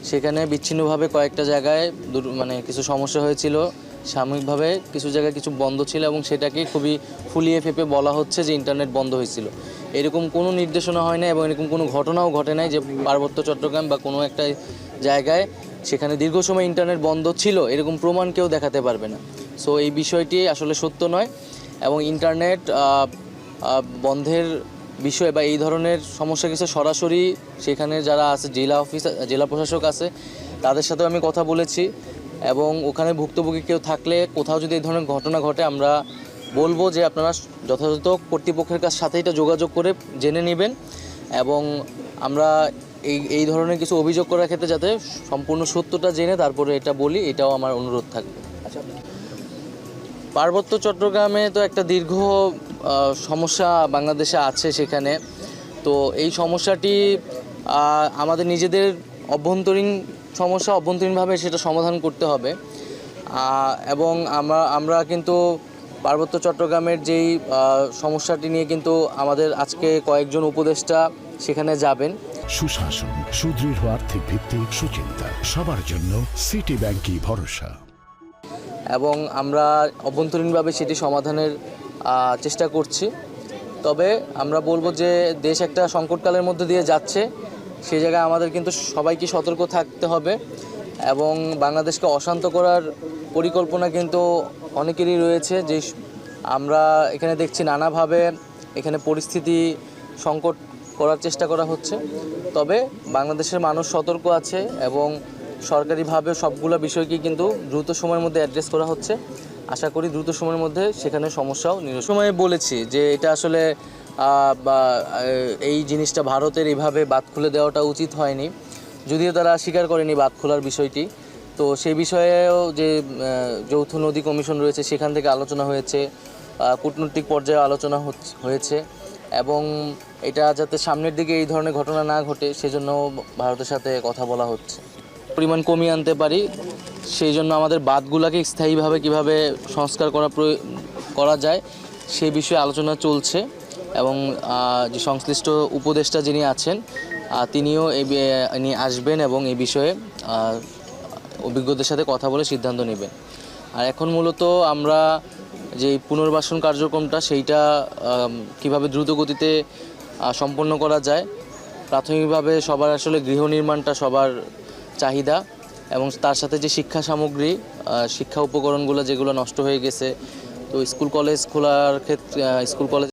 সেখানে বিচ্ছিন্নভাবে কয়েকটা জায়গায় মানে কিছু সমস্যা হয়েছিল, সাময়িকভাবে কিছু জায়গায় কিছু বন্ধ ছিল এবং সেটাকে খুবই ফুলিয়ে ফেঁপে বলা হচ্ছে যে ইন্টারনেট বন্ধ হয়েছিল। এরকম কোনো নির্দেশনা হয় না এবং এরকম কোনো ঘটনাও ঘটে নাই যে পার্বত্য চট্টগ্রাম বা কোনো একটা জায়গায় সেখানে দীর্ঘ সময় ইন্টারনেট বন্ধ ছিল এরকম প্রমাণ কেউ দেখাতে পারবে না। সো এই বিষয়টি আসলে সত্য নয় এবং ইন্টারনেট বন্ধের বিষয় বা এই ধরনের সমস্যা কিছু সরাসরি সেখানে যারা আছে জেলা প্রশাসক আছে তাদের সাথেও আমি কথা বলেছি এবং ওখানে ভুক্তভোগী কেউ থাকলে কোথাও যদি এই ধরনের ঘটনা ঘটে আমরা বলবো যে আপনারা যথাযথ কর্তৃপক্ষের সাথে এটা যোগাযোগ করে জেনে নেবেন এবং আমরা এই ধরনের কিছু অভিযোগ করার ক্ষেত্রে যাতে সম্পূর্ণ সত্যটা জেনে তারপরে এটা বলি, এটাও আমার অনুরোধ থাকবে। আচ্ছা, পার্বত্য চট্টগ্রামে তো একটা দীর্ঘ সমস্যা বাংলাদেশে আছে সেখানে। তো এই সমস্যাটি আমাদের নিজেদের অভ্যন্তরীণভাবে সেটা সমাধান করতে হবে এবং আমরা কিন্তু পার্বত্য চট্টগ্রামের যেই সমস্যাটি নিয়ে কিন্তু আমাদের আজকে কয়েকজন উপদেষ্টা সেখানে যাবেন। সুশাসন, সুদৃঢ় আর্থিক ভিত্তি, সুচিন্তা, সবার জন্য সিটি ব্যাংকই ভরসা। এবং আমরা অভ্যন্তরীণভাবে সেটি সমাধানের চেষ্টা করছি। তবে আমরা বলবো যে দেশ একটা সংকটকালের মধ্যে দিয়ে যাচ্ছে, সেই জায়গায় আমাদের কিন্তু সবাইকে সতর্ক থাকতে হবে এবং বাংলাদেশকে অশান্ত করার পরিকল্পনা কিন্তু অনেকেরই রয়েছে। যে আমরা এখানে দেখছি নানাভাবে এখানে পরিস্থিতি সংকট করার চেষ্টা করা হচ্ছে। তবে বাংলাদেশের মানুষ সতর্ক আছে এবং সরকারিভাবে সবগুলো বিষয়কে কিন্তু দ্রুত সময়ের মধ্যে অ্যাড্রেস করা হচ্ছে। আশা করি দ্রুত সময়ের মধ্যে সেখানে সমস্যাও সময়ে বলেছি যে এটা আসলে এই জিনিসটা ভারতের এইভাবে বাঁধ খুলে দেওয়াটা উচিত হয়নি, যদিও তারা স্বীকার করেনি বাঁধ খোলার বিষয়টি। তো সেই বিষয়েও যে যৌথ নদী কমিশন রয়েছে সেখান থেকে আলোচনা হয়েছে, কূটনৈতিক পর্যায়ে আলোচনা হয়েছে এবং এটা যাতে সামনের দিকে এই ধরনের ঘটনা না ঘটে সেজন্য ভারতের সাথে কথা বলা হচ্ছে। পরিমাণ কমিয়ে আনতে পারি সেই জন্য আমাদের বাঁধগুলোকে স্থায়ীভাবে কিভাবে সংস্কার করা যায় সেই বিষয়ে আলোচনা চলছে এবং যে সংশ্লিষ্ট উপদেষ্টা যিনি আছেন তিনিও নিয়ে আসবেন এবং এই বিষয়ে অভিজ্ঞদের সাথে কথা বলে সিদ্ধান্ত নেবেন। আর এখন মূলত আমরা যে পুনর্বাসন কার্যক্রমটা সেইটা কিভাবে দ্রুত গতিতে সম্পন্ন করা যায়। প্রাথমিকভাবে সবার আসলে গৃহ নির্মাণটা সবার চাহিদা এবং তার সাথে যে শিক্ষা সামগ্রী, শিক্ষা উপকরণগুলো যেগুলো নষ্ট হয়ে গেছে, তো স্কুল কলেজ খোলার ক্ষেত্রে স্কুল কলেজ